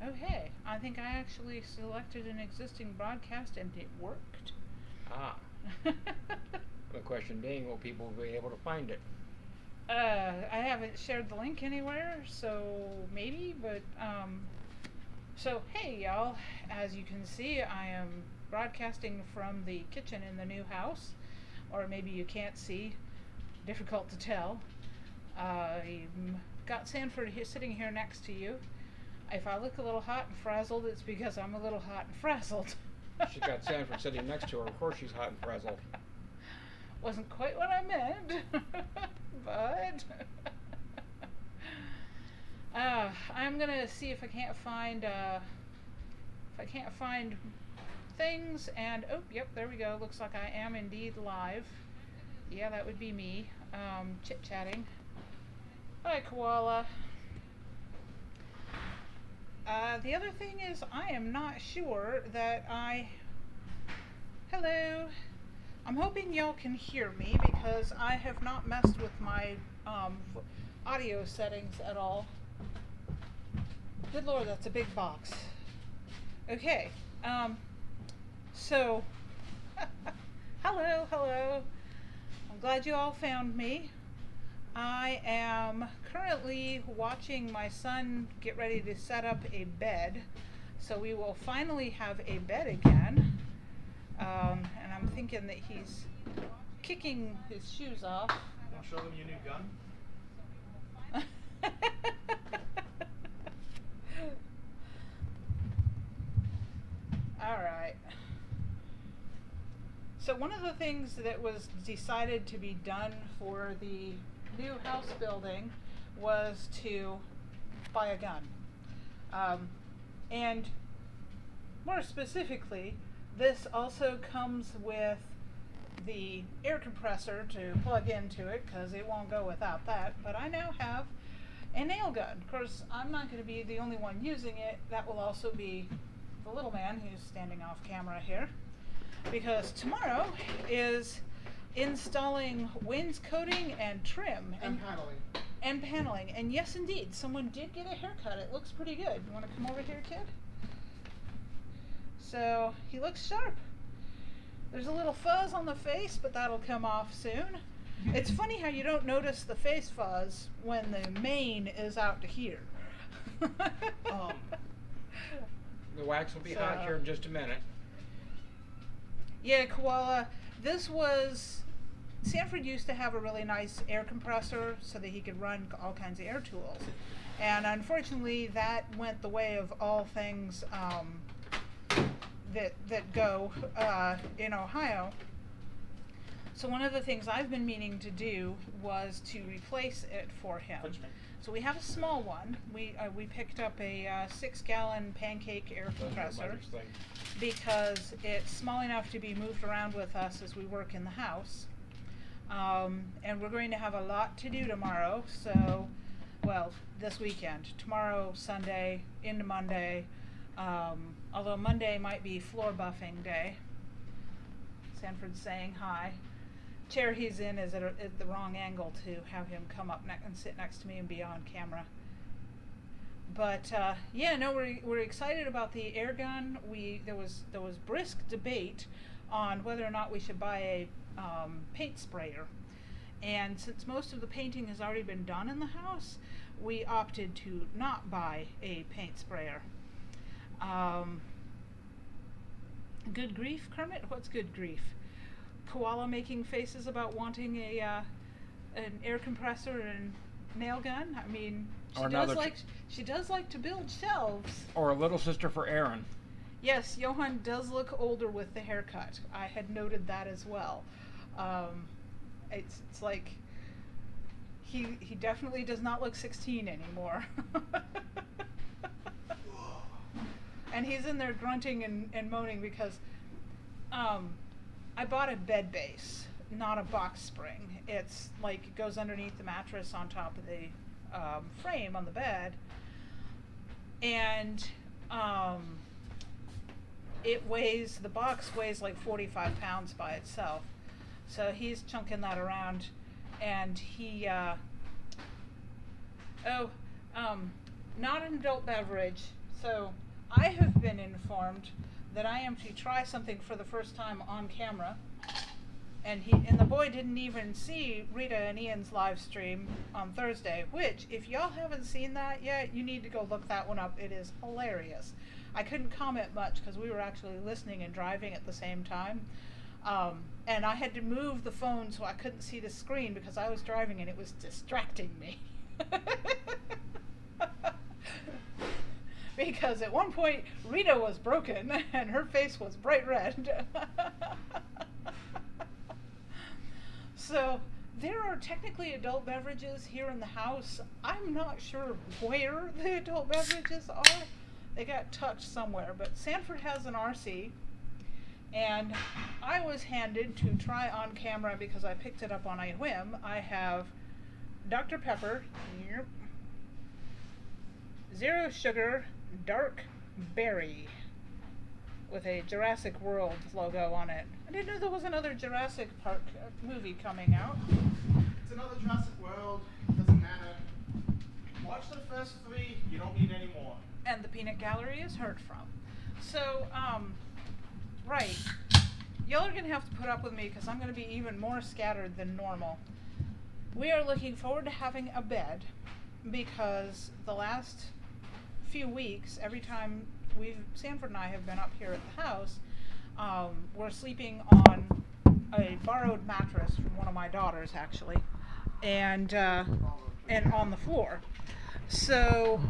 Oh, hey, I think I actually selected an existing broadcast and it worked. Ah, the question being, will people be able to find it? I haven't shared the link anywhere, so maybe, but, so hey, y'all. As you can see, I am broadcasting from the kitchen in the new house, or maybe you can't see, difficult to tell. I've got Sanford here, sitting here next to you. If I look a little hot and frazzled, it's because I'm a little hot and frazzled. She got Sanford sitting next to her. Of course she's hot and frazzled. Wasn't quite what I meant, but I'm gonna see if I can't find things. And oh, yep, there we go. Looks like I am indeed live. Yeah, that would be me, chit chatting. Hi, Koala. The other thing is, I am not sure that I. Hello. I'm hoping y'all can hear me because I have not messed with my audio settings at all. Good Lord, that's a big box. Okay. So, hello. I'm glad you all found me. I am currently watching my son get ready to set up a bed. So we will finally have a bed again. And I'm thinking that he's kicking his shoes off. Want to show them your new gun? All right. So one of the things that was decided to be done for the new house building was to buy a gun. And more specifically, this also comes with the air compressor to plug into it because it won't go without that. But I now have a nail gun. Of course, I'm not going to be the only one using it. That will also be the little man who's standing off camera here. Because tomorrow is installing wainscoting and trim. And paneling. And paneling. And yes, indeed, someone did get a haircut. It looks pretty good. You want to come over here, kid? So, he looks sharp. There's a little fuzz on the face, but that'll come off soon. It's funny how you don't notice the face fuzz when the mane is out to here. The wax will be hot here in just a minute. Yeah, Koala, this was... Sanford used to have a really nice air compressor so that he could run all kinds of air tools. And unfortunately, that went the way of all things that go in Ohio. So one of the things I've been meaning to do was to replace it for him. So we have a small one. We picked up a 6-gallon pancake air compressor because it's small enough to be moved around with us as we work in the house. And we're going to have a lot to do tomorrow. So, well, this weekend. Tomorrow, Sunday, into Monday. Although Monday might be floor buffing day. Sanford's saying hi. Chair he's in is at the wrong angle to have him come up and sit next to me and be on camera. But yeah, no, we're excited about the air gun. There was brisk debate on whether or not we should buy a paint sprayer. And since most of the painting has already been done in the house, we opted to not buy a paint sprayer. Good grief, Kermit? What's good grief? Koala making faces about wanting an air compressor and nail gun? I mean, she does like to build shelves. Or a little sister for Aaron. Yes, Johan does look older with the haircut. I had noted that as well. It's like he definitely does not look 16 anymore. And he's in there grunting and moaning because I bought a bed base, not a box spring. It's like it goes underneath the mattress on top of the frame on the bed. And the box weighs like 45 pounds by itself. So he's chunking that around, and not an adult beverage, So I have been informed that I am to try something for the first time on camera. And the boy didn't even see Rita and Ian's live stream on Thursday, which, if y'all haven't seen that yet, you need to go look that one up. It is hilarious. I couldn't comment much because we were actually listening and driving at the same time. And I had to move the phone so I couldn't see the screen because I was driving and it was distracting me. Because at one point, Rita was broken and her face was bright red. So there are technically adult beverages here in the house. I'm not sure where the adult beverages are. They got tucked somewhere, but Sanford has an RC, and I was handed to try on camera because I picked it up on a whim. I have Dr. Pepper, zero sugar, dark berry, with a Jurassic World logo on it. I didn't know there was another Jurassic Park movie coming out. It's another Jurassic World. Doesn't matter. Watch the first 3. You don't need any more. And the peanut gallery is heard from. So, right. Y'all are going to have to put up with me because I'm going to be even more scattered than normal. We are looking forward to having a bed because the last few weeks, every time Sanford and I have been up here at the house, we're sleeping on a borrowed mattress from one of my daughters, actually, and on the floor. So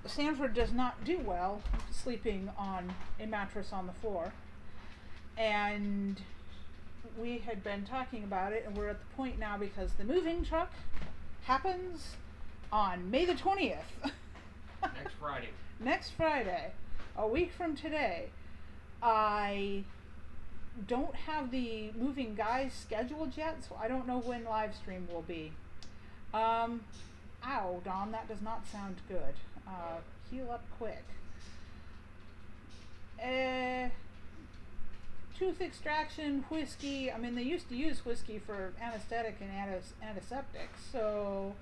Sanford does not do well sleeping on a mattress on the floor, and we had been talking about it, and we're at the point now because the moving truck happens on May the 20th. Next Friday. Next Friday, a week from today. I don't have the moving guys scheduled yet, so I don't know when live stream will be. Ow, Don, that does not sound good. Heal up quick. Tooth extraction, whiskey. I mean, they used to use whiskey for anesthetic and antiseptic, so...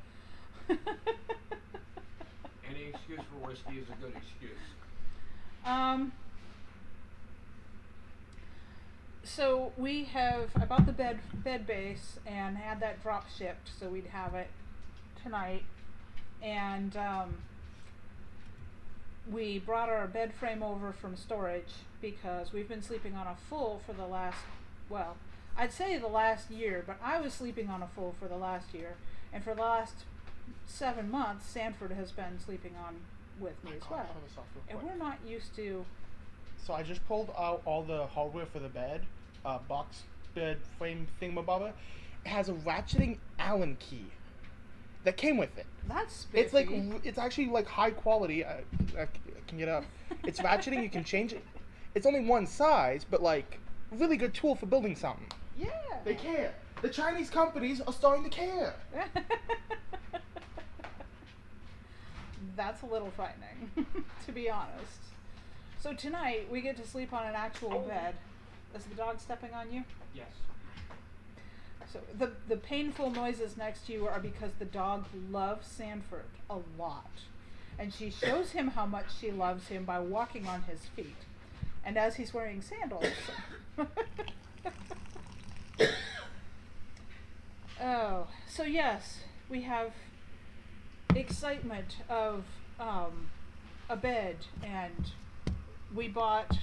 Any excuse for whiskey is a good excuse. So I bought the bed base and had that drop shipped, so we'd have it tonight. And we brought our bed frame over from storage because we've been sleeping on a full for the last, well, I'd say the last year, but I was sleeping on a full for the last year, and for the last 7 months, Sanford has been sleeping on with me as well. And we're not used to... So I just pulled out all the hardware for the bed, box bed frame thingamabobber. It has a ratcheting Allen key that came with it. That's spiffy. It's actually like high quality. I can get up. It's ratcheting. You can change it. It's only one size, but like really good tool for building something. Yeah. They care. The Chinese companies are starting to care. That's a little frightening, to be honest. So tonight, we get to sleep on an actual bed. Is the dog stepping on you? Yes. So the painful noises next to you are because the dog loves Sanford a lot. And she shows him how much she loves him by walking on his feet. And as he's wearing sandals... Oh, so yes, we have excitement of a bed, and we bought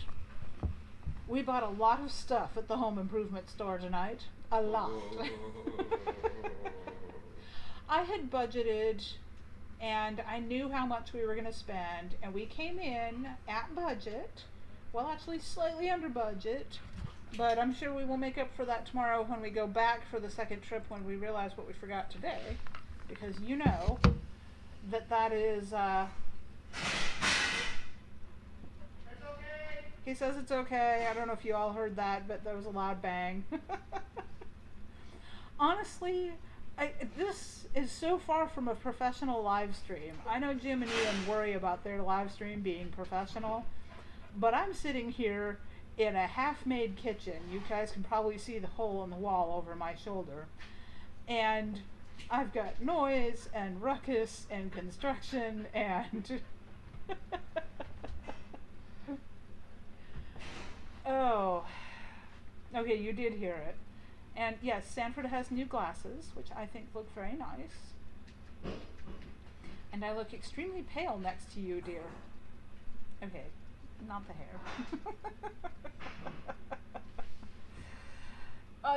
a lot of stuff at the home improvement store tonight. A lot. I had budgeted, and I knew how much we were going to spend, and we came in at budget. Well, actually slightly under budget, but I'm sure we will make up for that tomorrow when we go back for the second trip when we realize what we forgot today, because you know that is It's okay. He says it's okay. I don't know if you all heard that, but there was a loud bang. Honestly, this is so far from a professional live stream. I know Jim and Ian worry about their live stream being professional, but I'm sitting here in a half-made kitchen. You guys can probably see the hole in the wall over my shoulder. And I've got noise and ruckus and construction and Oh. Okay, you did hear it. And yes, Sanford has new glasses, which I think look very nice. And I look extremely pale next to you, dear. Okay, not the hair.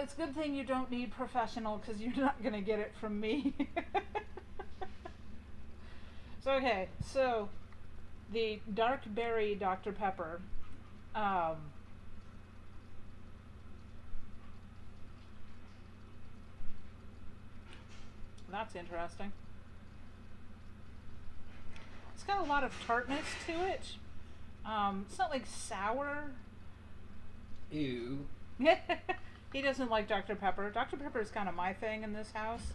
It's a good thing you don't need professional, because you're not going to get it from me. Okay, so the dark berry Dr. Pepper. That's interesting. It's got a lot of tartness to it. It's not like sour. Ew. He doesn't like Dr. Pepper. Dr. Pepper is kind of my thing in this house.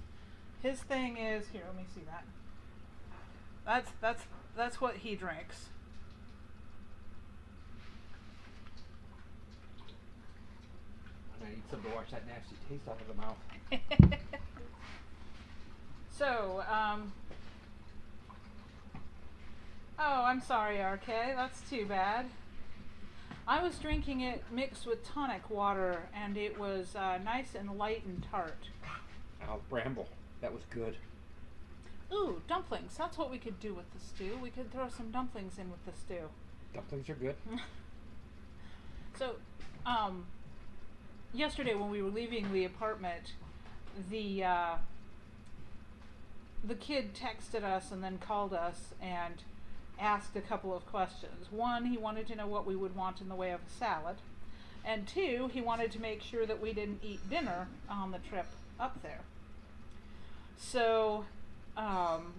His thing is, here, let me see that. That's what he drinks. I need something to wash that nasty taste out of the mouth. So, oh, I'm sorry, RK. That's too bad. I was drinking it mixed with tonic water, and it was nice and light and tart. Oh, bramble. That was good. Ooh, dumplings. That's what we could do with the stew. We could throw some dumplings in with the stew. Dumplings are good. So, yesterday when we were leaving the apartment, the kid texted us and then called us and asked a couple of questions. One, he wanted to know what we would want in the way of a salad. And two, he wanted to make sure that we didn't eat dinner on the trip up there. So,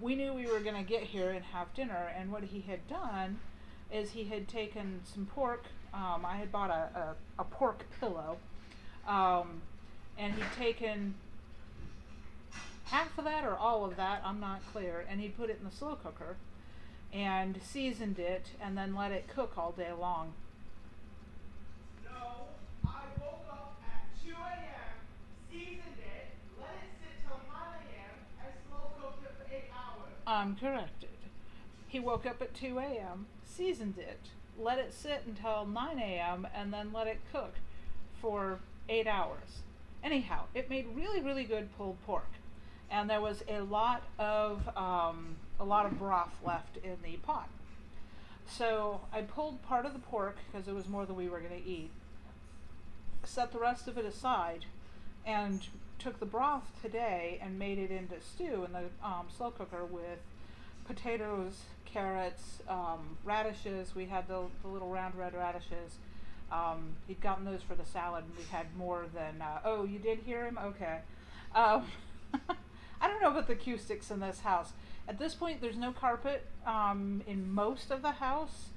we knew we were going to get here and have dinner, and what he had done is he had taken some pork. I had bought a pork pillow, and he'd taken half of that or all of that, I'm not clear, and he put it in the slow cooker and seasoned it and then let it cook all day long. No, I woke up at 2 a.m., seasoned it, let it sit till 9 a.m., and slow cooked it for 8 hours. I'm corrected. He woke up at 2 a.m., seasoned it, let it sit until 9 a.m., and then let it cook for 8 hours. Anyhow, it made really, really good pulled pork. And there was a lot of broth left in the pot. So I pulled part of the pork because it was more than we were going to eat, set the rest of it aside, and took the broth today and made it into stew in the slow cooker with potatoes, carrots, radishes. We had the little round red radishes. He'd gotten those for the salad, and we had more than. Oh, you did hear him? Okay. I don't know about the acoustics in this house. At this point, there's no carpet in most of the house.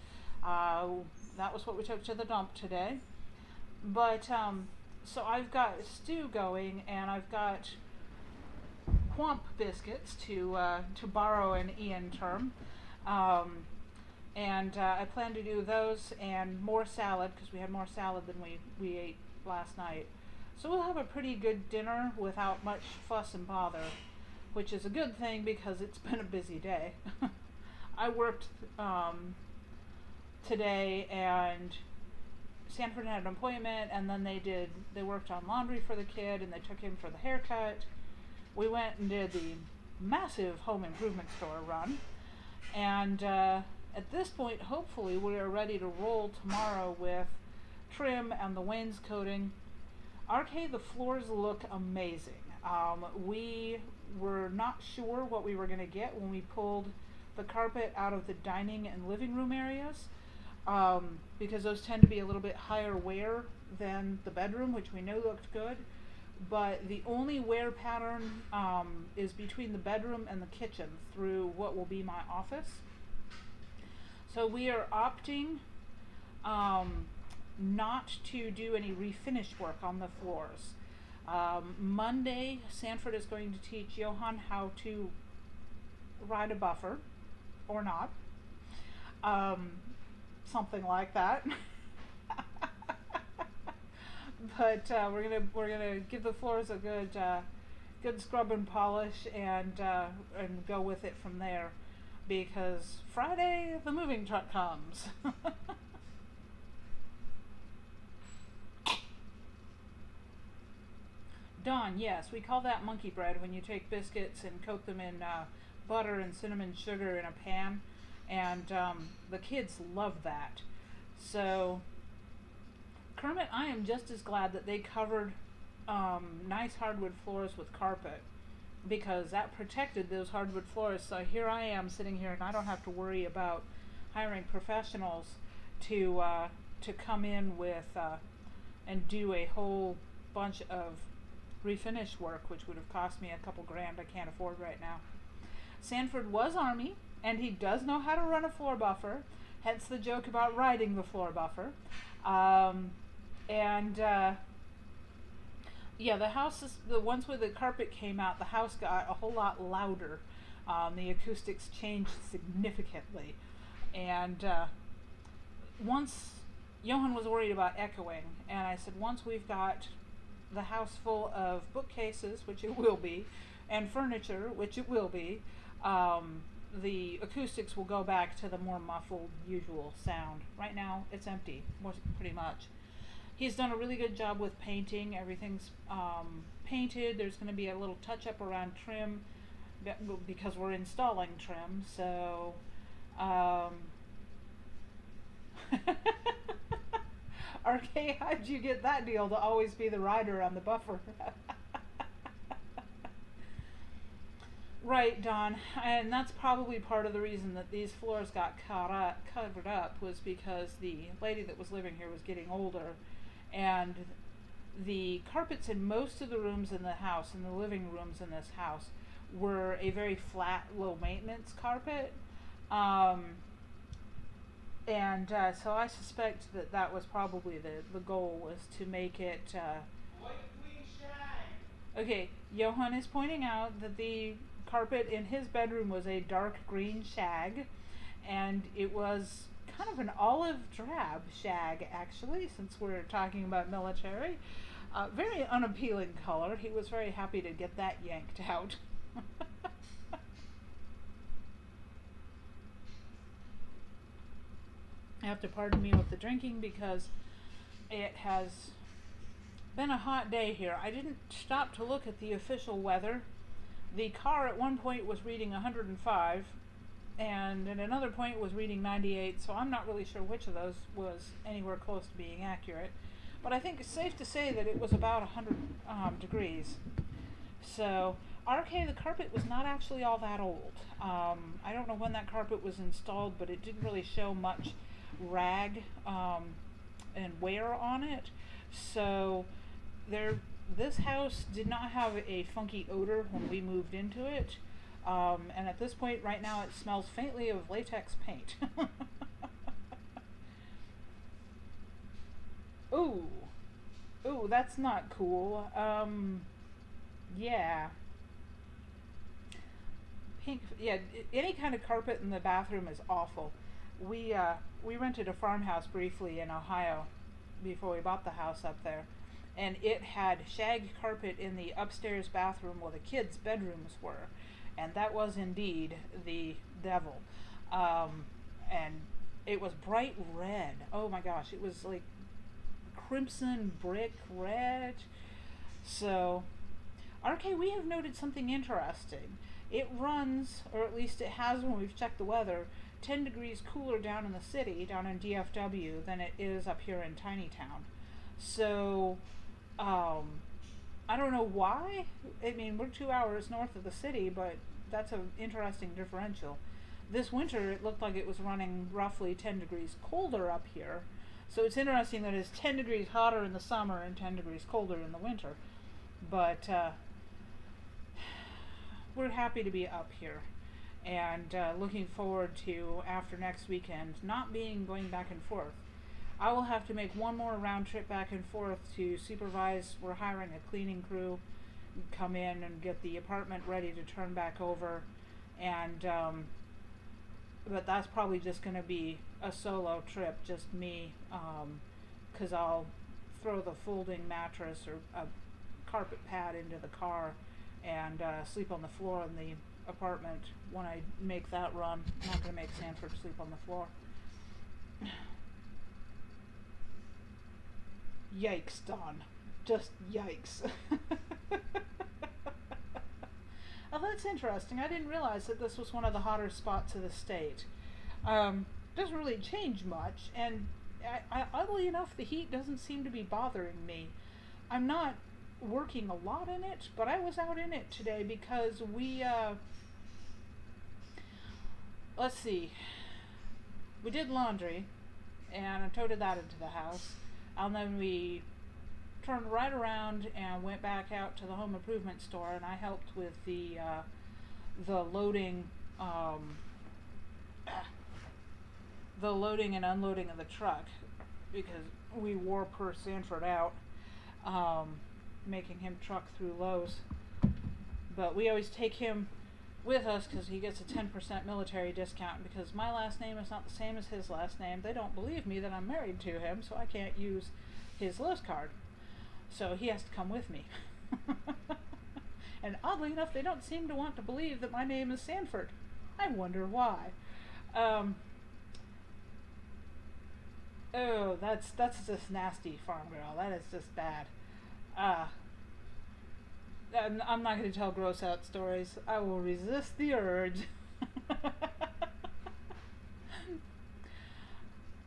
That was what we took to the dump today. But, so I've got stew going, and I've got Quamp biscuits, to borrow an Ian term. And I plan to do those and more salad, because we had more salad than we ate last night. So we'll have a pretty good dinner without much fuss and bother, which is a good thing because it's been a busy day. I worked today, and Sanford had an appointment, and then they worked on laundry for the kid, and they took him for the haircut. We went and did the massive home improvement store run, and at this point, hopefully, we are ready to roll tomorrow with trim and the wainscoting. RK, the floors look amazing. We were not sure what we were going to get when we pulled the carpet out of the dining and living room areas, because those tend to be a little bit higher wear than the bedroom, which we know looked good. But the only wear pattern is between the bedroom and the kitchen through what will be my office. So we are opting not to do any refinish work on the floors. Monday, Sanford is going to teach Johan how to ride a buffer, or not. Something like that. But we're gonna give the floors a good scrub and polish, and go with it from there. because Friday the moving truck comes. Dawn, yes, we call that monkey bread when you take biscuits and coat them in butter and cinnamon sugar in a pan, and the kids love that. So, Kermit, I am just as glad that they covered nice hardwood floors with carpet, because that protected those hardwood floors. So here I am sitting here, and I don't have to worry about hiring professionals to come in with and do a whole bunch of refinish work, which would have cost me a couple grand I can't afford right now. Sanford was Army, and he does know how to run a floor buffer, hence the joke about riding the floor buffer. Yeah, the house is, the once where the carpet came out, the house got a whole lot louder. The acoustics changed significantly, and once Johan was worried about echoing, and I said, once we've got the house full of bookcases, which it will be, and furniture, which it will be, the acoustics will go back to the more muffled usual sound. Right now it's empty, pretty much. He's done a really good job with painting. Everything's painted. There's going to be a little touch up around trim because we're installing trim, so RK, how'd you get that deal to always be the rider on the buffer? Right, Don, and that's probably part of the reason that these floors got covered up, was because the lady that was living here was getting older, and the carpets in most of the rooms in the house, in the living rooms in this house, were a very flat, low maintenance carpet. So I suspect that that was probably the goal, was to make it okay. Johan is pointing out that the carpet in his bedroom was a dark green shag, and it was kind of an olive drab shag, actually, since we're talking about military. Very unappealing color. He was very happy to get that yanked out. You have to pardon me with the drinking because it has been a hot day here. I didn't stop to look at the official weather. The car at one point was reading 105, and at another point was reading 98, so I'm not really sure which of those was anywhere close to being accurate. But I think it's safe to say that it was about 100 degrees. So, RK, the carpet was not actually all that old. I don't know when that carpet was installed, but it didn't really show much rag and wear on it. So this house did not have a funky odor when we moved into it, and at this point right now it smells faintly of latex paint. Ooh, that's not cool. Yeah, pink. Yeah, any kind of carpet in the bathroom is awful. We rented a farmhouse briefly in Ohio before we bought the house up there, and it had shag carpet in the upstairs bathroom where the kids' bedrooms were, and that was indeed the devil. And it was bright red. Oh my gosh, it was like crimson brick red. So, RK, we have noted something interesting. It runs, or at least it has when we've checked the weather, 10 degrees cooler down in the city, down in DFW, than it is up here in Tiny Town. So, I don't know why. I mean, we're 2 hours north of the city, but that's an interesting differential. This winter, it looked like it was running roughly 10 degrees colder up here. So it's interesting that it's 10 degrees hotter in the summer and 10 degrees colder in the winter. But we're happy to be up here, and looking forward to, after next weekend, not going back and forth. I will have to make one more round trip back and forth to supervise. We're hiring a cleaning crew, come in and get the apartment ready to turn back over, and but that's probably just going to be a solo trip, just me, because I'll throw the folding mattress or a carpet pad into the car and sleep on the floor in the apartment when I make that run. I'm not going to make Sanford sleep on the floor. Yikes, Dawn. Just yikes. Oh, that's interesting. I didn't realize that this was one of the hotter spots of the state. Doesn't really change much, and oddly enough, the heat doesn't seem to be bothering me. I'm not working a lot in it, but I was out in it today because we, let's see, we did laundry, and I toted that into the house, and then we turned right around and went back out to the home improvement store, and I helped with the loading, the loading and unloading of the truck, because we wore poor Sanford out, making him truck through Lowe's. But we always take him with us because he gets a 10% military discount, because my last name is not the same as his last name. They don't believe me that I'm married to him, so I can't use his Lowe's card. So he has to come with me. And oddly enough, they don't seem to want to believe that my name is Sanford. I wonder why. Oh, that's just nasty, farm girl. That is just bad. I'm not going to tell gross out stories. I will resist the urge.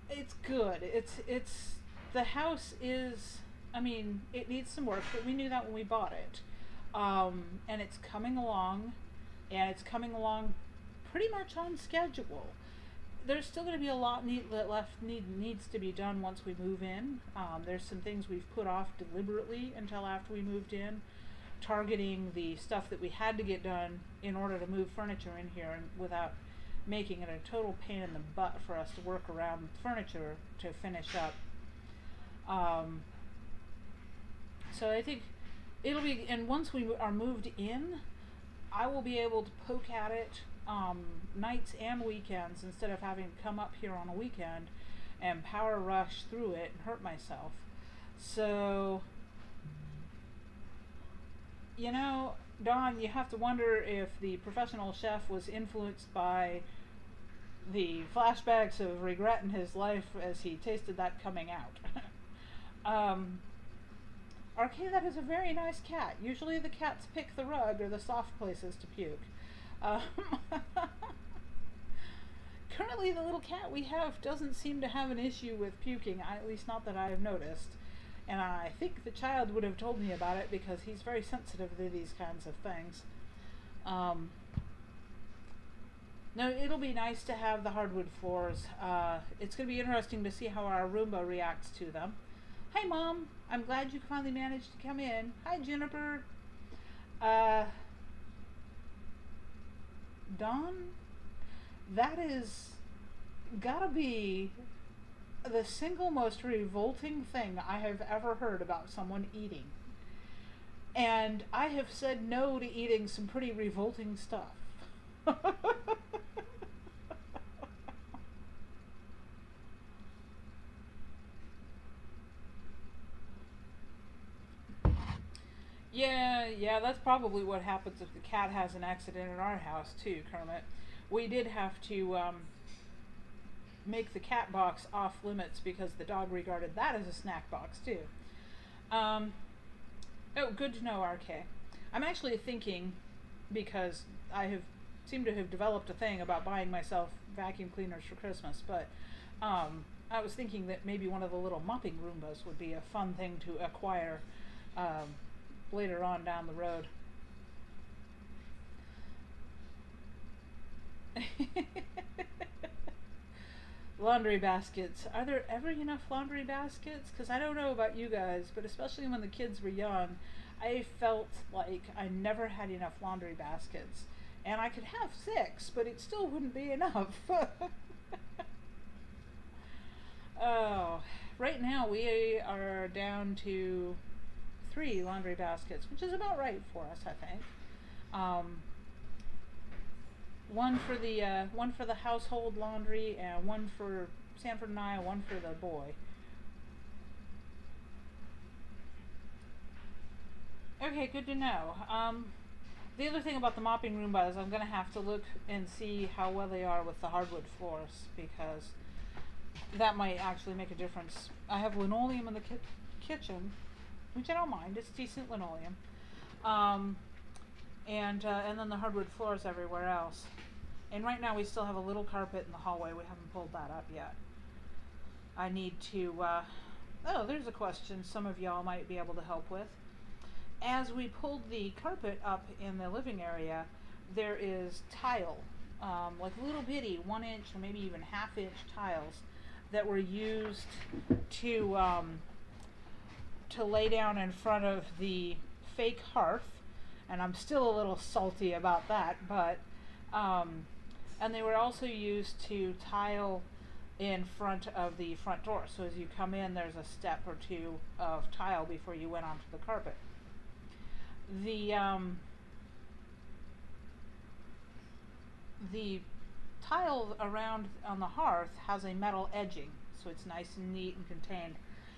It's good. It's the house is, I mean, it needs some work, but we knew that when we bought it. And it's coming along, and it's coming along pretty much on schedule. There's still going to be a lot needs to be done once we move in. There's some things we've put off deliberately until after we moved in, targeting the stuff that we had to get done in order to move furniture in here, and without making it a total pain in the butt for us to work around furniture to finish up. So I think it'll be, and once we are moved in, I will be able to poke at it nights and weekends instead of having to come up here on a weekend and power rush through it and hurt myself. So, you know, Dawn, you have to wonder if the professional chef was influenced by the flashbacks of regret in his life as he tasted that coming out. RK, that is a very nice cat. Usually the cats pick the rug or the soft places to puke. Currently the little cat we have doesn't seem to have an issue with puking, at least not that I have noticed. And I think the child would have told me about it because he's very sensitive to these kinds of things. No, it'll be nice to have the hardwood floors. It's going to be interesting to see how our Roomba reacts to them. Hi, Mom. I'm glad you finally managed to come in. Hi, Juniper. Dawn, that is gotta be the single most revolting thing I have ever heard about someone eating. And I have said no to eating some pretty revolting stuff. Yeah, that's probably what happens if the cat has an accident in our house too, Kermit. We did have to make the cat box off limits because the dog regarded that as a snack box too. Oh, good to know, RK. I'm actually thinking, because I seem to have developed a thing about buying myself vacuum cleaners for Christmas, but I was thinking that maybe one of the little mopping Roombas would be a fun thing to acquire later on down the road. Laundry baskets. Are there ever enough laundry baskets? Because I don't know about you guys, but especially when the kids were young, I felt like I never had enough laundry baskets. And I could have 6, but it still wouldn't be enough. Oh, right now we are down to 3 laundry baskets, which is about right for us, I think. One for the household laundry, and one for Sanford and I, and one for the boy. Okay, good to know. The other thing about the mopping Roomba is I'm going to have to look and see how well they are with the hardwood floors, because that might actually make a difference. I have linoleum in the kitchen, which I don't mind. It's decent linoleum. And then the hardwood floors everywhere else. And right now we still have a little carpet in the hallway. We haven't pulled that up yet. I need to, oh, there's a question some of y'all might be able to help with. As we pulled the carpet up in the living area, there is tile, like little bitty 1 inch or maybe even half-inch tiles that were used to lay down in front of the fake hearth, and I'm still a little salty about that, but and they were also used to tile in front of the front door. So as you come in, there's a step or two of tile before you went onto the carpet. The tile around on the hearth has a metal edging, so it's nice and neat and contained.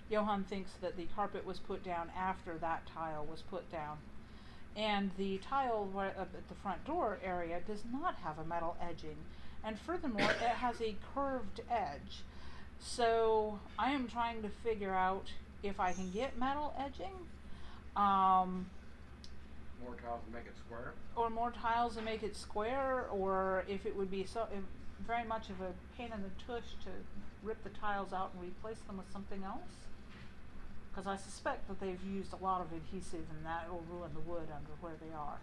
Johan thinks that the carpet was put down after that tile was put down. And the tile right up at the front door area does not have a metal edging. And furthermore, it has a curved edge. So I am trying to figure out if I can get metal edging. More tiles to make it square? Or more tiles to make it square, or if it would be very much of a pain in the tush to rip the tiles out and replace them with something else. Because I suspect that they've used a lot of adhesive and that will ruin the wood under where they are.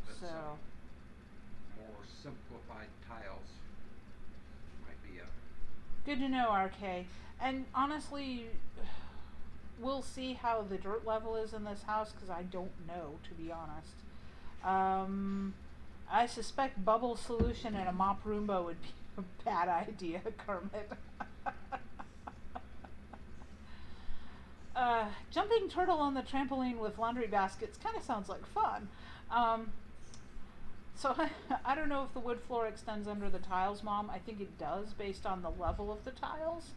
But So more simplified tiles might be a... good to know, RK. And honestly, we'll see how the dirt level is in this house, because I don't know, to be honest. I suspect bubble solution and a mop Roomba would be a bad idea, Kermit. Jumping turtle on the trampoline with laundry baskets kind of sounds like fun. So I don't know if the wood floor extends under the tiles, Mom. I think it does based on the level of the tiles.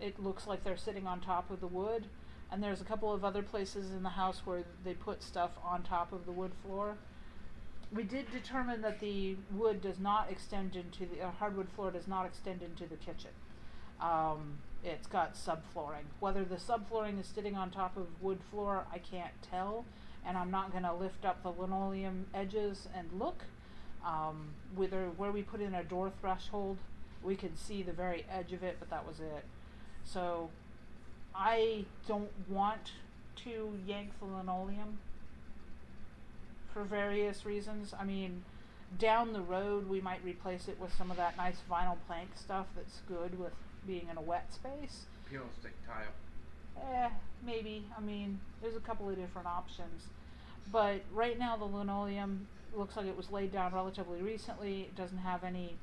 It looks like they're sitting on top of the wood, and there's a couple of other places in the house where they put stuff on top of the wood floor. We did determine that the wood does not extend into the hardwood floor does not extend into the kitchen. It's got subflooring. Whether the subflooring is sitting on top of wood floor, I can't tell, and I'm not going to lift up the linoleum edges and look. Where we put in a door threshold, we could see the very edge of it, but that was it. So I don't want to yank the linoleum for various reasons. I mean, down the road we might replace it with some of that nice vinyl plank stuff that's good with being in a wet space. Peel stick tile. Maybe. I mean, there's a couple of different options. But right now the linoleum looks like it was laid down relatively recently. It doesn't have any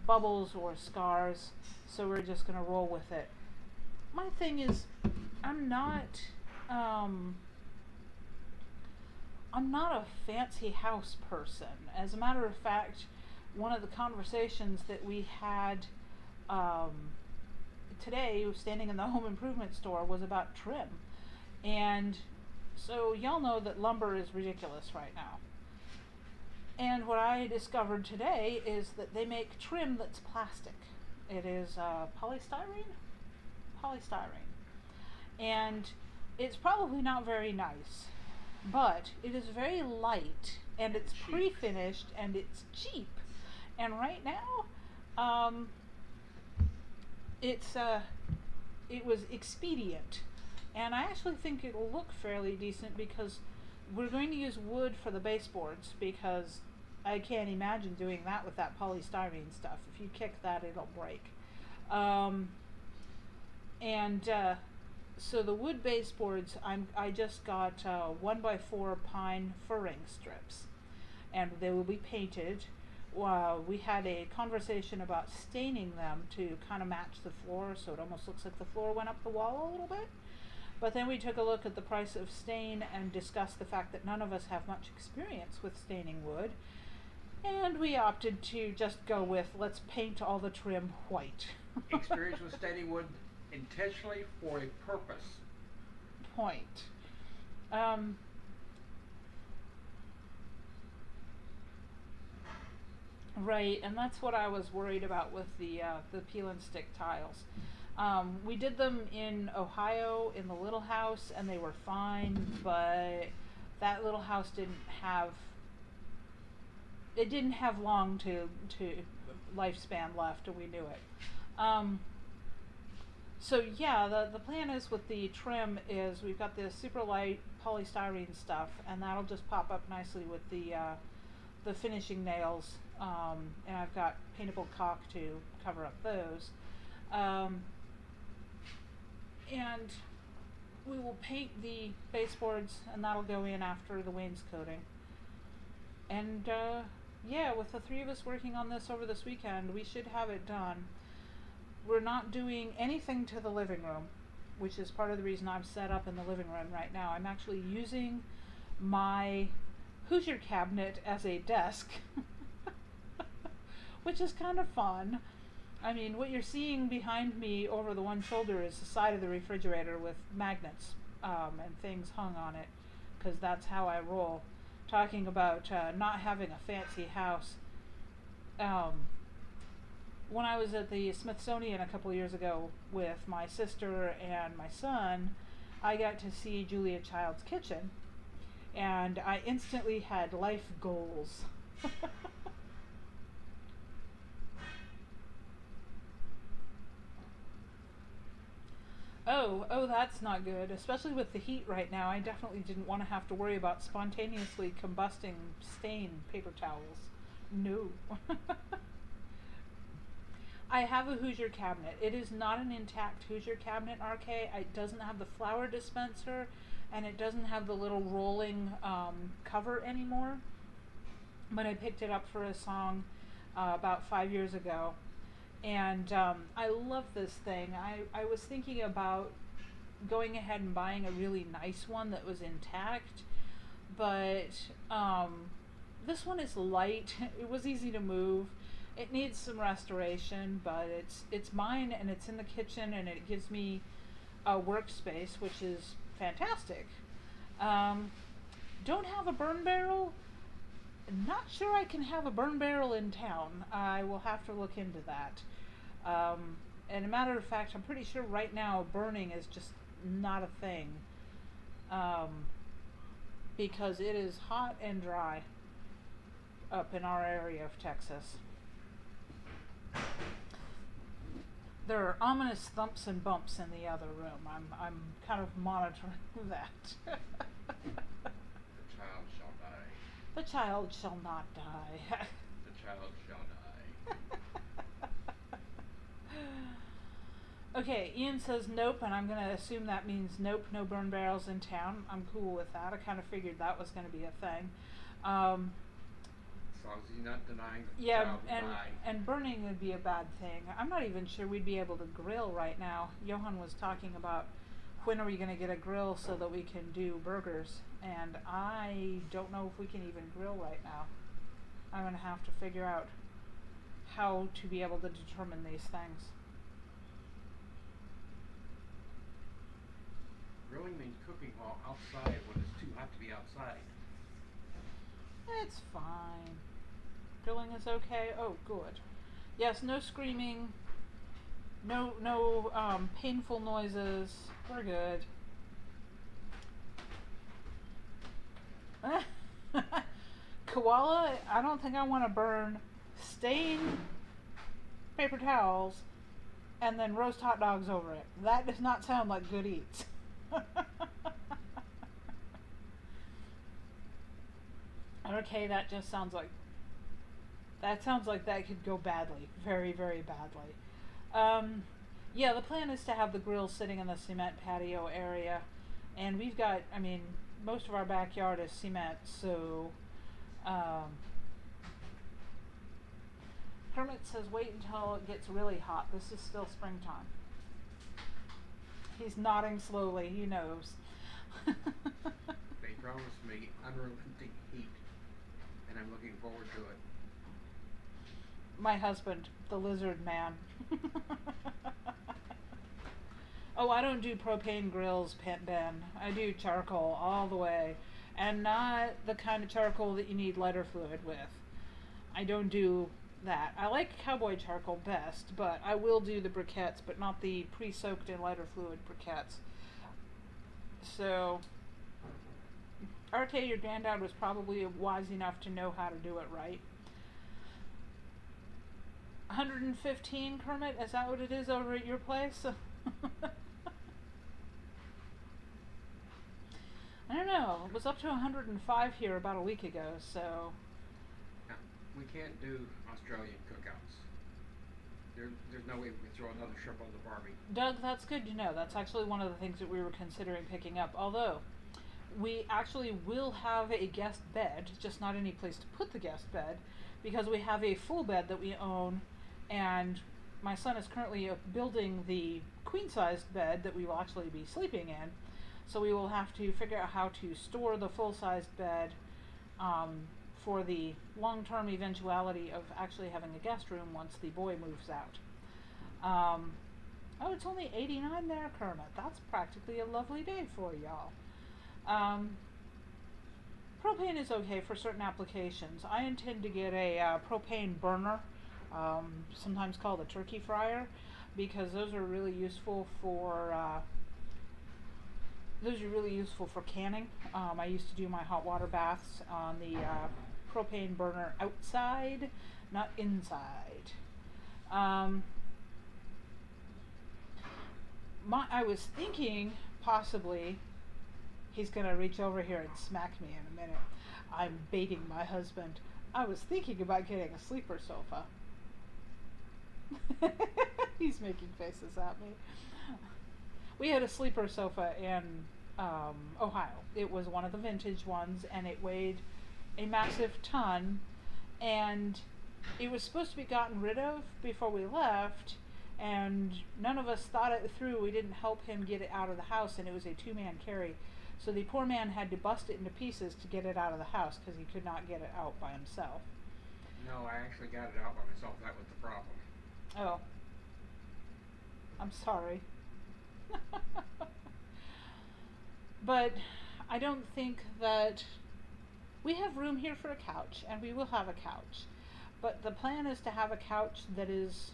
bubbles or scars, so we're just going to roll with it. My thing is, I'm not a fancy house person. As a matter of fact, one of the conversations that we had today, standing in the home improvement store, was about trim. And so y'all know that lumber is ridiculous right now. And what I discovered today is that they make trim that's plastic. It is polystyrene? Polystyrene. And it's probably not very nice, but it is very light, and it's pre-finished, and it's cheap. And right now, it was expedient. And I actually think it'll look fairly decent, because we're going to use wood for the baseboards, because I can't imagine doing that with that polystyrene stuff. If you kick that, it'll break. So the wood baseboards, I just got 1x4 pine furring strips, and they will be painted. We had a conversation about staining them to kind of match the floor, so it almost looks like the floor went up the wall a little bit. But then we took a look at the price of stain and discussed the fact that none of us have much experience with staining wood, and we opted to just go with, let's paint all the trim white. Experience with staining wood intentionally for a purpose. Point. Right, and that's what I was worried about with the peel and stick tiles. We did them in Ohio in the little house, and they were fine, but that little house didn't have long to lifespan left, and we knew it. So yeah, the plan is with the trim is we've got this super light polystyrene stuff, and that'll just pop up nicely with the finishing nails, and I've got paintable caulk to cover up those. And we will paint the baseboards, and that'll go in after the wainscoting. And yeah, with the three of us working on this over this weekend, we should have it done. We're not doing anything to the living room, which is part of the reason I'm set up in the living room right now. I'm actually using my Hoosier cabinet as a desk, which is kind of fun. I mean, what you're seeing behind me over the one shoulder is the side of the refrigerator with magnets and things hung on it, because that's how I roll. Talking about not having a fancy house. When I was at the Smithsonian a couple years ago with my sister and my son, I got to see Julia Child's kitchen, and I instantly had life goals. Oh, that's not good, especially with the heat right now. I definitely didn't want to have to worry about spontaneously combusting stained paper towels. No. I have a Hoosier cabinet. It is not an intact Hoosier cabinet, RK. It doesn't have the flower dispenser, and it doesn't have the little rolling cover anymore. But I picked it up for a song about 5 years ago. And I love this thing. I was thinking about going ahead and buying a really nice one that was intact, but this one is light. It was easy to move. It needs some restoration, but it's mine, and it's in the kitchen, and it gives me a workspace, which is fantastic. Don't have a burn barrel. Not sure I can have a burn barrel in town. I will have to look into that. And a matter of fact, I'm pretty sure right now burning is just not a thing. Because it is hot and dry up in our area of Texas. There are ominous thumps and bumps in the other room. I'm kind of monitoring that. The child shall die. The child shall not die. The child shall die. Okay, Ian says nope, and I'm going to assume that means nope, no burn barrels in town. I'm cool with that. I kind of figured that was going to be a thing. As long as he's not denying that the Yeah, child will die. and burning would be a bad thing. I'm not even sure we'd be able to grill right now. Johan was talking about when are we going to get a grill so that we can do burgers, and I don't know if we can even grill right now. I'm going to have to figure out how to be able to determine these things. Grilling means cooking while outside when it's too hot to be outside. It's fine. Grilling is okay. Oh, good. Yes, no screaming. No painful noises. We're good. Koala, I don't think I want to burn stained paper towels and then roast hot dogs over it. That does not sound like good eats. Okay, that just sounds like that could go badly, very, very badly. Yeah, the plan is to have the grill sitting in the cement patio area, and we've got, I mean, most of our backyard is cement, so Kermit says wait until it gets really hot. This is still springtime. He's nodding slowly, he knows. They promised me unrelenting heat, and I'm looking forward to it. My husband, the lizard man. Oh, I don't do propane grills, Ben. I do charcoal all the way. And not the kind of charcoal that you need lighter fluid with. I don't do that. I like cowboy charcoal best, but I will do the briquettes, but not the pre-soaked in lighter fluid briquettes. So, RK, your granddad was probably wise enough to know how to do it right. 115, Kermit? Is that what it is over at your place? I don't know. It was up to 105 here about a week ago, so... Now, we can't do Australian cookouts. There's no way we can throw another shrimp on the Barbie. Doug, that's good to know. That's actually one of the things that we were considering picking up. Although, we actually will have a guest bed, just not any place to put the guest bed, because we have a full bed that we own, and my son is currently building the queen-sized bed that we will actually be sleeping in. So we will have to figure out how to store the full-sized bed for the long-term eventuality of actually having a guest room once the boy moves out. Oh, it's only 89 there, Kermit. That's practically a lovely day for y'all. Propane is okay for certain applications. I intend to get a propane burner, sometimes called a turkey fryer, because those are really useful for canning. I used to do my hot water baths on the propane burner outside, not inside. I was thinking possibly he's gonna reach over here and smack me in a minute. I'm baiting my husband. I was thinking about getting a sleeper sofa. He's making faces at me. We had a sleeper sofa in Ohio. It was one of the vintage ones, and it weighed a massive ton, and it was supposed to be gotten rid of before we left, and none of us thought it through. We didn't help him get it out of the house, and it was a two-man carry. So the poor man had to bust it into pieces to get it out of the house because he could not get it out by himself. No, I actually got it out by myself. That was the problem. Oh. I'm sorry. But I don't think that we have room here for a couch, and we will have a couch. But the plan is to have a couch that is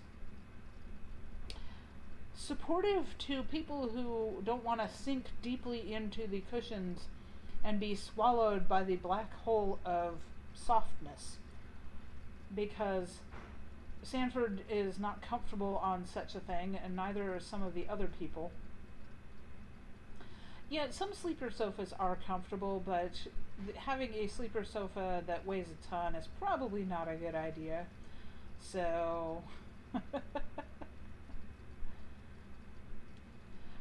supportive to people who don't want to sink deeply into the cushions and be swallowed by the black hole of softness, because Sanford is not comfortable on such a thing, and neither are some of the other people. Yet some sleeper sofas are comfortable, but having a sleeper sofa that weighs a ton is probably not a good idea. So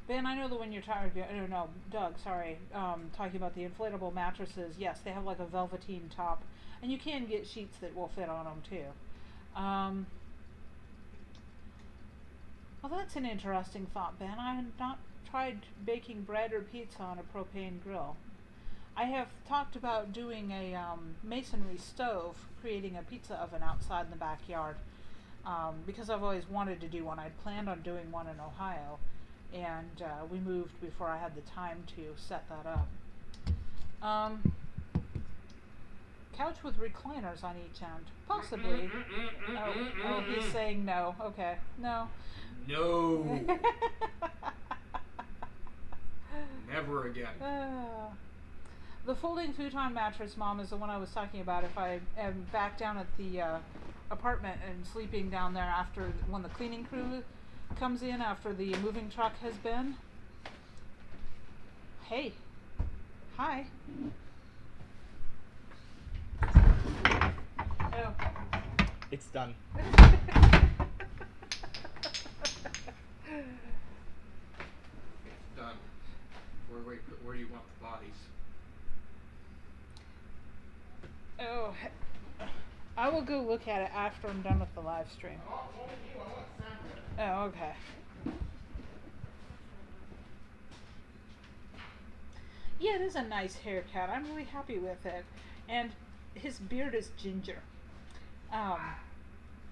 Ben, I know that when you're talking, no, Doug, sorry, talking about the inflatable mattresses, yes, they have like a velveteen top, and you can get sheets that will fit on them too. Well, that's an interesting thought, Ben. I have not tried baking bread or pizza on a propane grill. I have talked about doing a masonry stove, creating a pizza oven outside in the backyard, because I've always wanted to do one. I'd planned on doing one in Ohio, and we moved before I had the time to set that up. Couch with recliners on each end, possibly. Oh, he's saying no. Okay, no. No. Never again. The folding futon mattress, Mom, is the one I was talking about. If I am back down at the apartment and sleeping down there after when the cleaning crew comes in after the moving truck has been. Hey. Hi. Oh. It's done. It's done. Where do you want the bodies? Oh. I will go look at it after I'm done with the live stream. Oh, okay. Yeah, it is a nice haircut. I'm really happy with it. And his beard is ginger.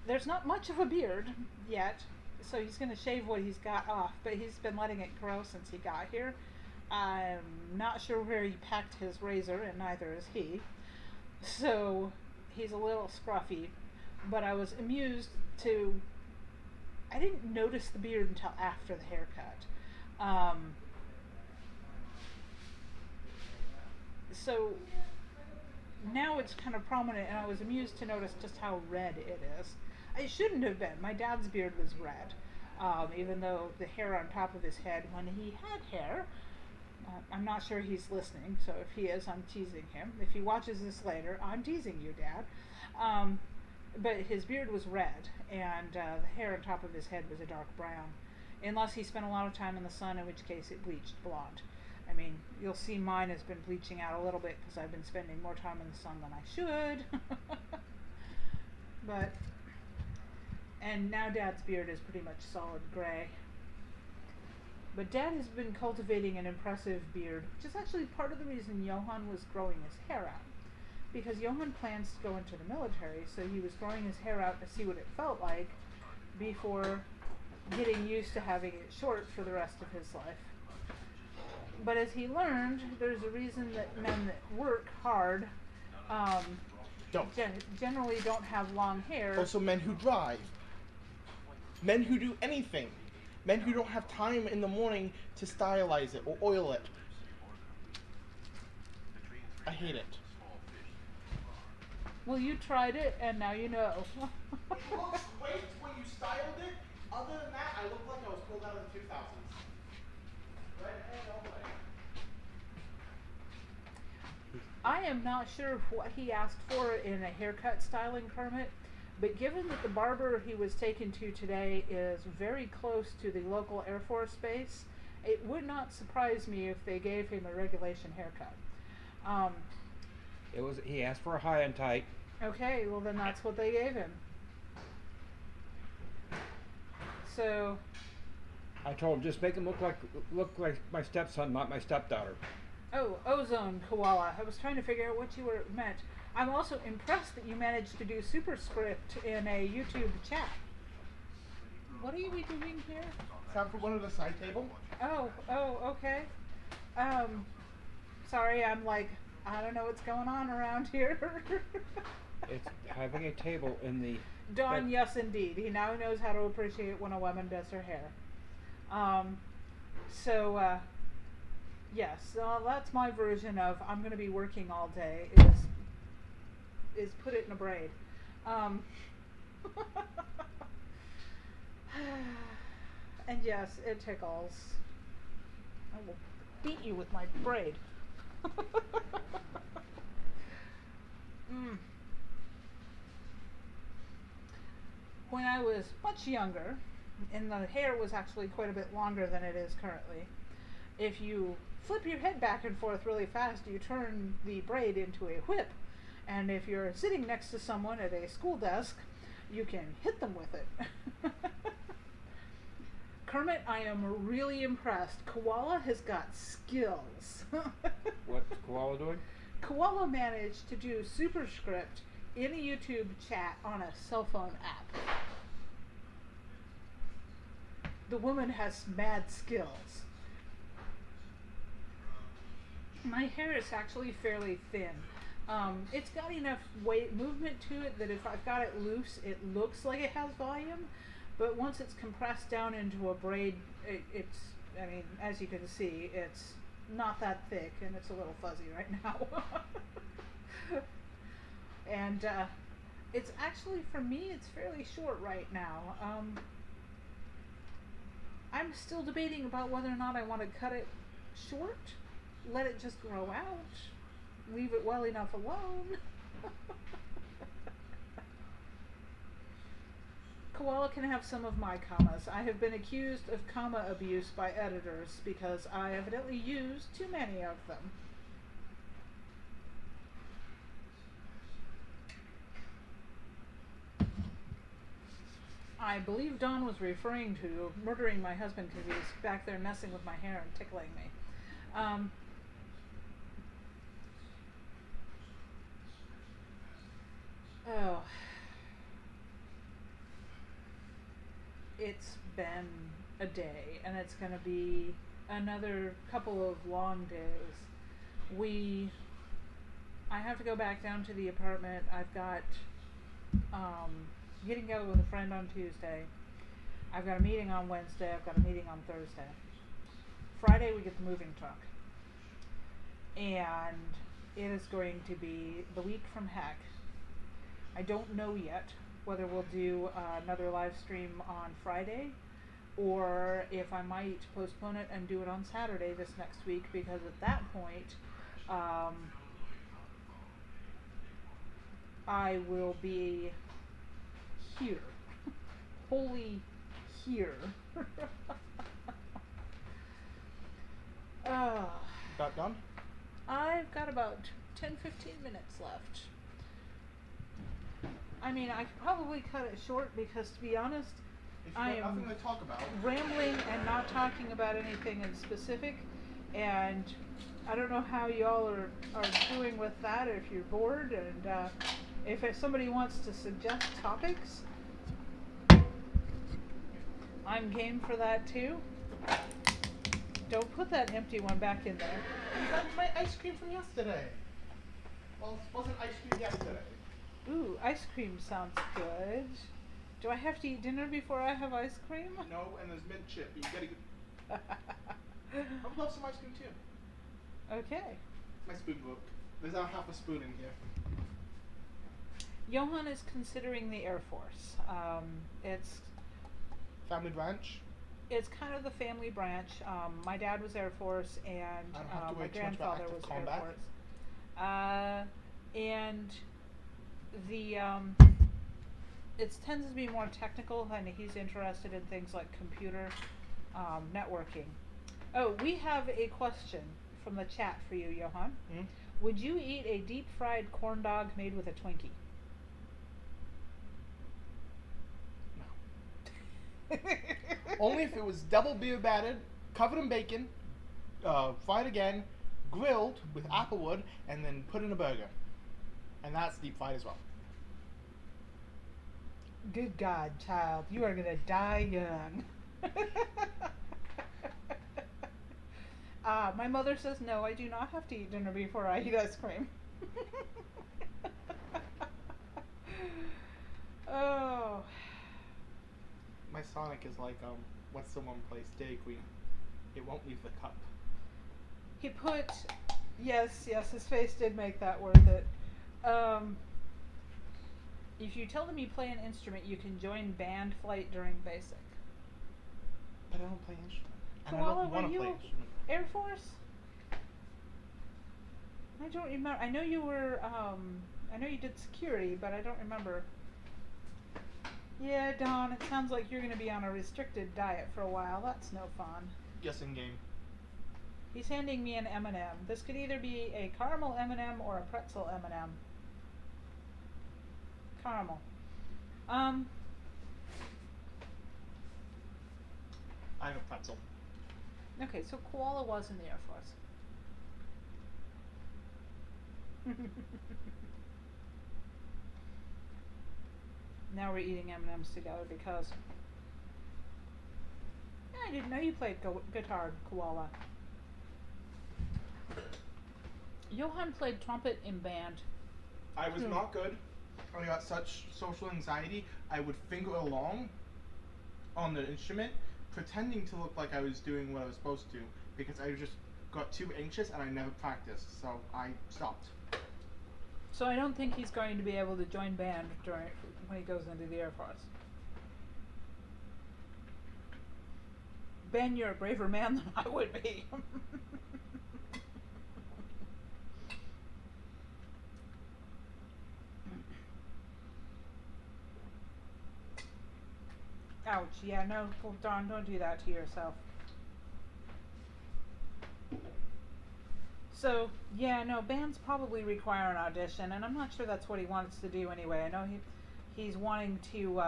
There's not much of a beard yet, so he's going to shave what he's got off, but he's been letting it grow since he got here. I'm not sure where he packed his razor, and neither is he. So he's a little scruffy, but I was amused to. I didn't notice the beard until after the haircut. So now it's kind of prominent, and I was amused to notice just how red it is. It shouldn't have been. My dad's beard was red, even though the hair on top of his head, when he had hair, I'm not sure he's listening, so if he is, I'm teasing him. If he watches this later, I'm teasing you, Dad. But his beard was red, and the hair on top of his head was a dark brown. Unless he spent a lot of time in the sun, in which case it bleached blonde. I mean, you'll see mine has been bleaching out a little bit because I've been spending more time in the sun than I should. And now Dad's beard is pretty much solid gray. But Dad has been cultivating an impressive beard, which is actually part of the reason Johan was growing his hair out. Because Johan plans to go into the military, so he was growing his hair out to see what it felt like before getting used to having it short for the rest of his life. But as he learned, there's a reason that men that work hard generally don't have long hair. Also, men who drive. Men who do anything. Men who don't have time in the morning to stylize it or oil it. I hate it. Well, you tried it, and now you know. It looks great when you styled it. Other than that, I look like I was pulled out of the 2000s. I am not sure what he asked for in a haircut styling permit, but given that the barber he was taken to today is very close to the local Air Force base, it would not surprise me if they gave him a regulation haircut. He asked for a high and tight. Okay, well then that's what they gave him. So I told him, just make him look like my stepson, not my stepdaughter. Oh, ozone koala. I was trying to figure out what you meant. I'm also impressed that you managed to do superscript in a YouTube chat. What are you doing here? Time for one of the side table. Oh, okay. Sorry, I'm like, I don't know what's going on around here. It's having a table in the... Dawn, yes indeed. He now knows how to appreciate when a woman does her hair. Yes, that's my version of I'm going to be working all day is put it in a braid. And yes, it tickles. I will beat you with my braid. When I was much younger, and the hair was actually quite a bit longer than it is currently, if you flip your head back and forth really fast, you turn the braid into a whip. And if you're sitting next to someone at a school desk, you can hit them with it. Kermit, I am really impressed. Koala has got skills. What's Koala doing? Koala managed to do superscript in a YouTube chat on a cell phone app. The woman has mad skills. My hair is actually fairly thin. It's got enough movement to it that if I've got it loose, it looks like it has volume. But once it's compressed down into a braid, it's, I mean, as you can see, it's not that thick, and it's a little fuzzy right now. And it's actually, for me, it's fairly short right now. I'm still debating about whether or not I want to cut it short, let it just grow out, leave it well enough alone. Koala can have some of my commas. I have been accused of comma abuse by editors because I evidently use too many of them. I believe Dawn was referring to murdering my husband because he was back there messing with my hair and tickling me. It's been a day, and it's going to be another couple of long days. I have to go back down to the apartment. I've got getting together with a friend on Tuesday. I've got a meeting on Wednesday. I've got a meeting on Thursday. Friday we get the moving truck. And it is going to be the week from heck. I don't know yet whether we'll do another live stream on Friday or if I might postpone it and do it on Saturday this next week, because at that point I will be here. Wholly here. Got done? I've got about 10-15 minutes left. I mean, I could probably cut it short because, to be honest, If I you've got am nothing to talk about. rambling and not talking about anything in specific, and I don't know how y'all are doing with that, or if you're bored, and if somebody wants to suggest topics, I'm game for that too. Don't put that empty one back in there. You got my ice cream from yesterday. Well, it wasn't ice cream yesterday. Ooh, ice cream sounds good. Do I have to eat dinner before I have ice cream? No, and there's mint chip. You gotta get. I would love some ice cream too. Okay. My spoon broke. There's not half a spoon in here. Johan is considering the Air Force. It's Family branch. It's kind of the family branch. My dad was Air Force, and I don't have to my worry too much about grandfather active was Air combat. Force. And the it tends to be more technical, and he's interested in things like computer networking. Oh, we have a question from the chat for you, Johan. Mm-hmm. Would you eat a deep fried corn dog made with a Twinkie? No. Only if it was double beer battered, covered in bacon, fried again, grilled with applewood, and then put in a burger. And that's deep fried as well. Good God, child, you are gonna die young. My mother says no, I do not have to eat dinner before I eat ice cream. Oh. My Sonic is like, what's the one place? Dairy Queen. It won't leave the cup. He put, yes, his face did make that worth it. If you tell them you play an instrument, you can join band flight during basic. But I don't play instrument. And I Koala, don't want were to you play instrument. Air Force? I don't remember. I know you were, I know you did security, but I don't remember. Yeah, Dawn, it sounds like you're going to be on a restricted diet for a while. That's no fun. Guessing game. He's handing me an M&M. This could either be a caramel M&M or a pretzel M&M. Caramel. I have a pretzel. Okay, so Koala was in the Air Force. Now we're eating M&Ms together because I didn't know you played guitar, Koala. Johan played trumpet in band. I was not good. I got such social anxiety, I would finger along on the instrument, pretending to look like I was doing what I was supposed to, because I just got too anxious and I never practiced, so I stopped. So I don't think he's going to be able to join band when he goes into the Air Force. Ben, you're a braver man than I would be. Ouch, yeah, no, Dawn, don't do that to yourself. So, yeah, no, bands probably require an audition, and I'm not sure that's what he wants to do anyway. I know he's wanting to,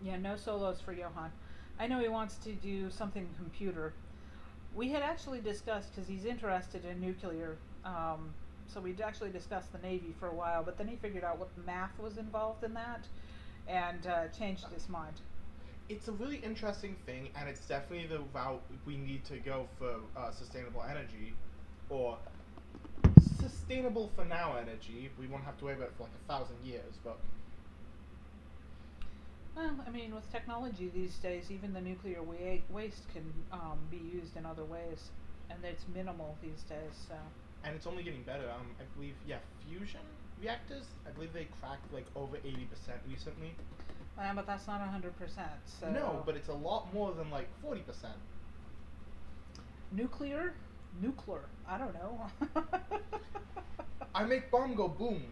yeah, no solos for Johan. I know he wants to do something computer. We had actually discussed, because he's interested in nuclear, so we'd actually discussed the Navy for a while, but then he figured out what math was involved in that, and changed his mind. It's a really interesting thing, and it's definitely the route we need to go for sustainable energy, or sustainable for now energy. We won't have to worry about it for like 1,000 years, but Well, I mean, with technology these days, even the nuclear waste can be used in other ways, and it's minimal these days. So. and it's only getting better. I believe, fusion reactors. I believe they cracked like over 80% recently. But that's not 100%. So. No, but it's a lot more than like 40%. Nuclear. I don't know. I make bomb go boom.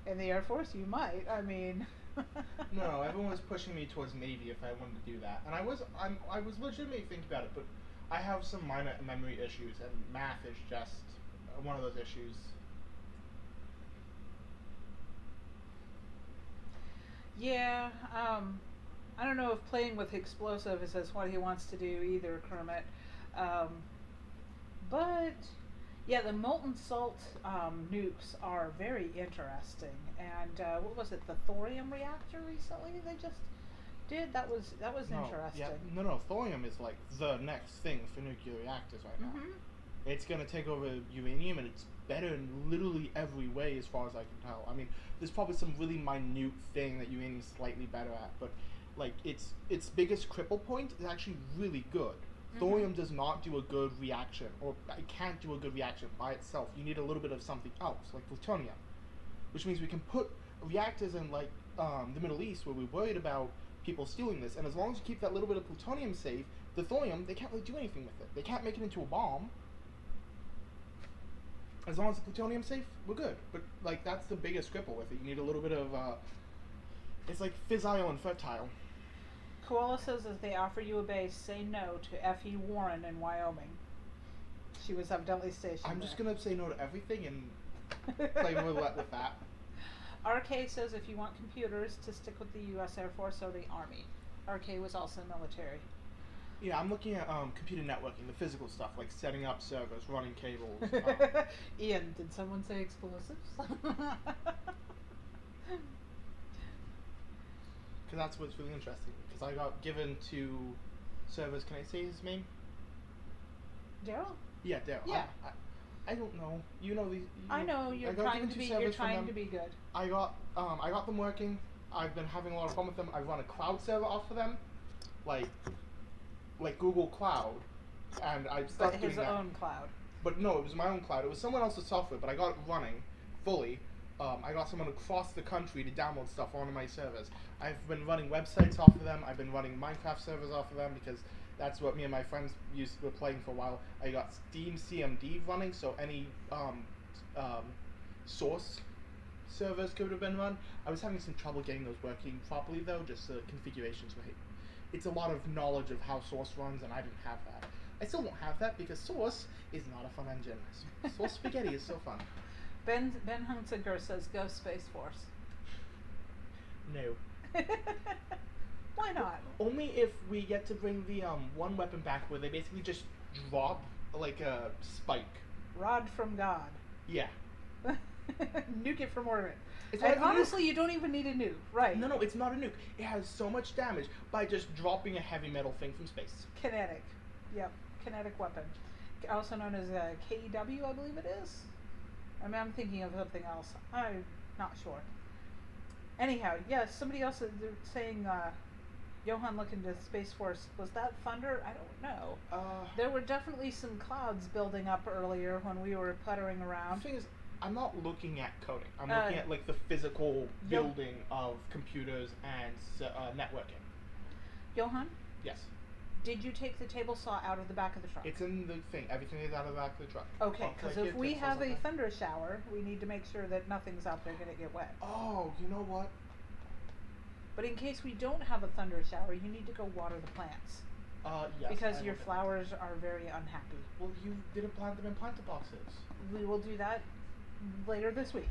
In the Air Force, you might. I mean. No, everyone was pushing me towards Navy if I wanted to do that, and I was legitimately thinking about it, but I have some minor memory issues, and math is just one of those issues. Yeah. I don't know if playing with explosives is what he wants to do either, Kermit. But yeah, the molten salt nukes are very interesting. And what was it? The thorium reactor recently they just did. That was interesting. Yeah, no. Thorium is like the next thing for nuclear reactors right now. Mm-hmm. It's gonna take over uranium, and it's better in literally every way, as far as I can tell. I mean, there's probably some really minute thing that uranium's slightly better at, but like its biggest cripple point is actually really good. Mm-hmm. Thorium does not do a good reaction, or it can't do a good reaction by itself. You need a little bit of something else, like plutonium, which means we can put reactors in like the Middle East where we're worried about people stealing this, and as long as you keep that little bit of plutonium safe, the thorium, they can't really do anything with it. They can't make it into a bomb. As long as the plutonium's safe, we're good. But like that's the biggest cripple with it. You need a little bit of it's like fissile and fertile. Koala says if they offer you a base, say no to F.E. Warren in Wyoming. She was evidently stationed I'm there. just gonna say no to everything and play roulette with that. RK says if you want computers, to stick with the U.S. Air Force or the Army. RK was also military. Yeah, I'm looking at computer networking, the physical stuff, like setting up servers, running cables. Ian, did someone say explosives? Because that's what's really interesting. Because I got given to servers. Can I say his name? Daryl? Yeah, Daryl. Yeah. I don't know. You know these. I know you're trying to be. You're trying to be good. I got them working. I've been having a lot of fun with them. I run a cloud server off for them, like Google Cloud, and I started doing that. His own cloud. But no, it was my own cloud. It was someone else's software, but I got it running fully. I got someone across the country to download stuff onto my servers. I've been running websites off of them. I've been running Minecraft servers off of them because that's what me and my friends were playing for a while. I got Steam CMD running, so any source servers could have been run. I was having some trouble getting those working properly though, just the configurations were hit. It's a lot of knowledge of how Source runs, and I didn't have that. I still won't have that because Source is not a fun engine. Source spaghetti is so fun. Ben Hunsinger says go Space Force. No. Why not? Only if we get to bring the one weapon back where they basically just drop like a spike. Rod from God. Yeah. Nuke it from orbit. And honestly, you don't even need a nuke, right? No, it's not a nuke. It has so much damage by just dropping a heavy metal thing from space. Kinetic. Yep, kinetic weapon. Also known as KEW, I believe it is. I mean, I'm thinking of something else. I'm not sure. Anyhow, yes, somebody else is saying, Johan looking to Space Force. Was that thunder? I don't know. There were definitely some clouds building up earlier when we were puttering around. The thing is, I'm not looking at coding. I'm looking at like the physical building of computers and networking. Johan? Yes. Did you take the table saw out of the back of the truck? It's in the thing. Everything is out of the back of the truck. Okay, because if we have a thunder shower, we need to make sure that nothing's out there going to get wet. Oh, you know what? But in case we don't have a thunder shower, you need to go water the plants. Yes. Because your flowers are very unhappy. Well, you didn't plant them in planter boxes. We will do that later this week.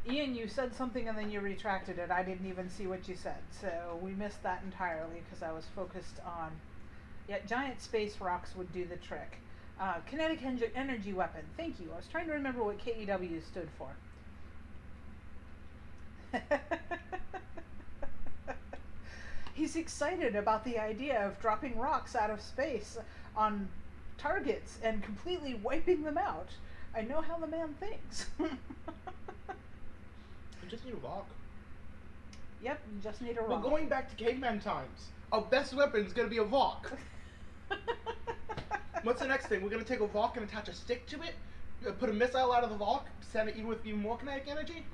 Ian, you said something and then you retracted it. I didn't even see what you said. So we missed that entirely because I was focused on... Yeah, giant space rocks would do the trick. Kinetic energy weapon. Thank you. I was trying to remember what KEW stood for. He's excited about the idea of dropping rocks out of space on targets and completely wiping them out. I know how the man thinks. You just need a rock. Yep, you just need a We're rock. going back to caveman times. Our best weapon's gonna be a rock. What's the next thing? We're gonna take a rock and attach a stick to it, put a missile out of the rock, send it with even more kinetic energy?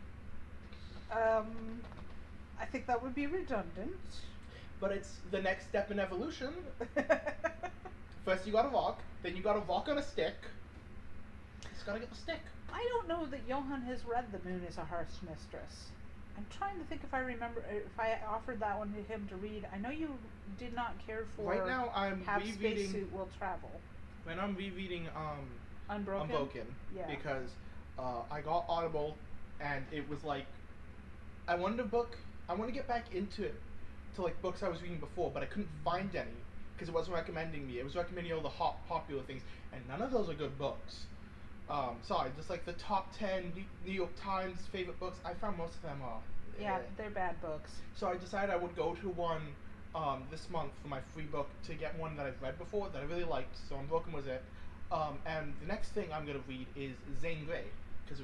I think that would be redundant. But it's the next step in evolution. First you got a rock, then you got a rock on a stick. Just gotta get the stick. I don't know that Johan has read The Moon is a Harsh Mistress. I'm trying to think if I remember, if I offered that one to him to read. I know you did not care for Right now I'm Have rereading. Spacesuit Will Travel. When I'm rereading Unbroken? Yeah. because I got Audible and it was like I wanted a book. I want to get back into it to like books I was reading before, but I couldn't find any because it wasn't recommending me. It was recommending all the hot popular things, and none of those are good books. Sorry, just like the top 10 New York Times favorite books. I found most of them are. Yeah, eh. they're bad books. So I decided I would go to one this month for my free book to get one that I've read before that I really liked. So Unbroken was it. And the next thing I'm gonna read is Zane Grey because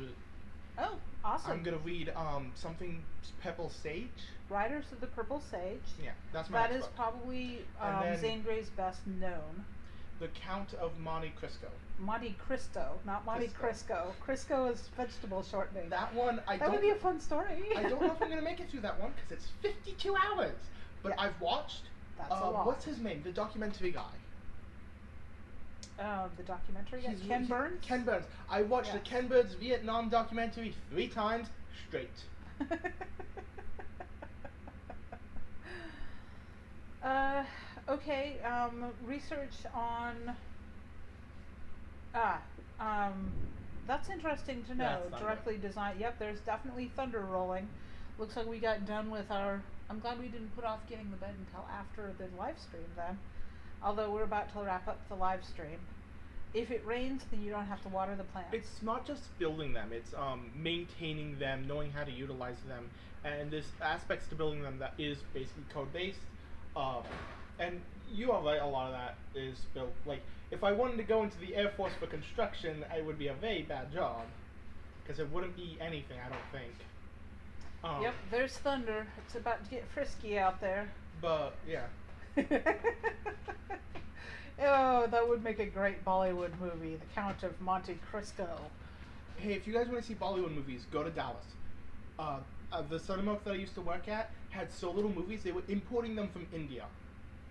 Oh, awesome. I'm gonna read something Purple Sage. Riders of the Purple Sage. Yeah, that's my That next is book. probably And then- Zane Grey's best known. The Count of Monte Cristo. Monte Cristo, not Monte Crisco. Crisco is vegetable shortening. That one That would be a fun story. I don't know if I'm gonna make it through that one because it's 52 hours. But Yeah. I've watched. That's a lot. What's his name? The documentary guy. The documentary guy, Ken Burns? Ken Burns. I watched the Yes. Ken Burns Vietnam documentary 3 times straight. Okay, research on that's interesting to know. That's thunder. Directly designed. Yep, there's definitely thunder rolling. Looks like we got done with our I'm glad we didn't put off getting the bed until after the live stream then. Although we're about to wrap up the live stream. If it rains, then you don't have to water the plants. It's not just building them, it's maintaining them, knowing how to utilize them, and there's aspects to building them that is basically code-based. And you are right, a lot of that is built, like, if I wanted to go into the Air Force for construction, it would be a very bad job, because it wouldn't be anything, I don't think. Yep, there's thunder. It's about to get frisky out there. But, yeah. Oh, that would make a great Bollywood movie, The Count of Monte Cristo. Hey, if you guys want to see Bollywood movies, go to Dallas. The cinema that I used to work at had so little movies, they were importing them from India.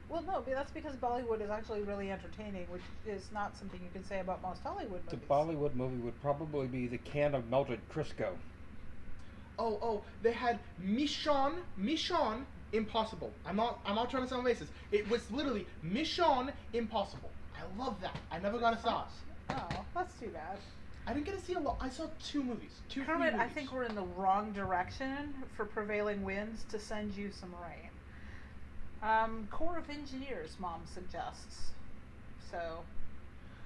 Well, no, but that's because Bollywood is actually really entertaining, which is not something you can say about most Hollywood The movies. Bollywood movie would probably be The Can of Melted Crisco. Oh, they had Mission Impossible. I'm not trying to sound racist. It was literally Mission Impossible. I love that. I never got a sauce. Oh, that's too bad. I didn't get to see a lot. I saw 2 movies. 2 Kermit, free I movies. think we're in the wrong direction for prevailing winds to send you some rain. Corps of Engineers, Mom suggests. So,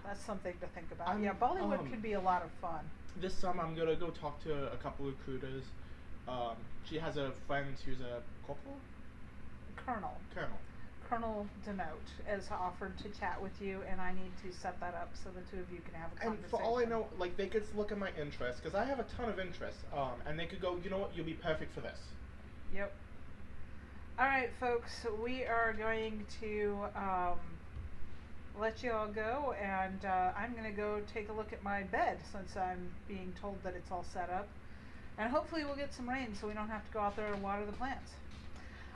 that's something to think about. Yeah, Bollywood could be a lot of fun. This summer I'm gonna go talk to a couple of recruiters. She has a friend who's a corporal? Colonel Denote has offered to chat with you, and I need to set that up so the two of you can have a And conversation. for all I know, like, they could look at my interests, because I have a ton of interests, and they could go, you know what, you'll be perfect for this. Yep. Alright, folks, we are going to let you all go, and I'm going to go take a look at my bed since I'm being told that it's all set up. And hopefully we'll get some rain so we don't have to go out there and water the plants.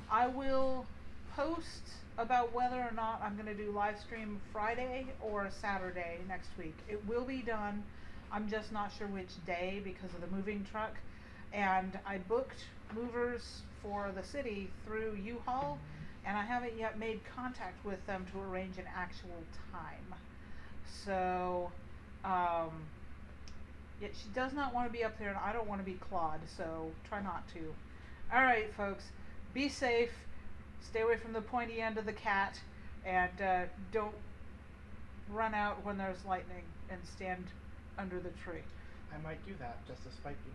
I will post about whether or not I'm going to do live stream Friday or Saturday next week. It will be done. I'm just not sure which day because of the moving truck. And I booked movers for the city through U-Haul, and I haven't yet made contact with them to arrange an actual time. So, yet she does not want to be up there, and I don't want to be clawed, so try not to. Alright, folks, be safe, stay away from the pointy end of the cat, and don't run out when there's lightning, and stand under the tree. I might do that just to spite you.